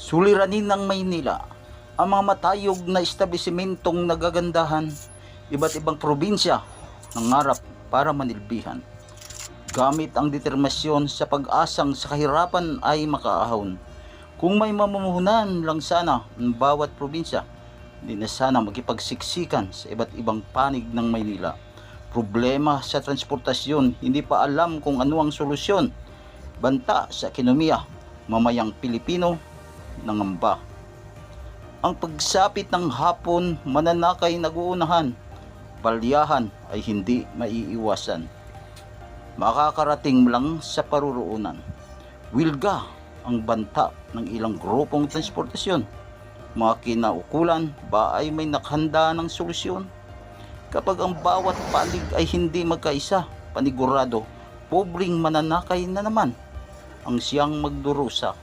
Suliranin ng Maynila ang mga matayog na establisimentong nagagandahan, iba't ibang probinsya nangarap para manilbihan. Gamit ang determinasyon sa pag-asang sa kahirapan ay makaahon. Kung may mamumuhunan lang sana ng bawat probinsya, hindi na sana magkipagsiksikan sa iba't ibang panig ng Maynila. Problema sa transportasyon, hindi pa alam kung ano ang solusyon. Banta sa ekonomiya, mamayang Pilipino nangamba. Ang pagsapit ng hapon, mananakay naguunahan. Balyahan ay hindi maiiwasan. Makakarating lang sa paruroonan. Wilga ang banta ng ilang grupong transportasyon. Mga kinaukulan ba ay may nakhanda ng solusyon? Kapag ang bawat panig ay hindi magkaisa, panigurado, pobreng mananakay na naman ang siyang magdurusa.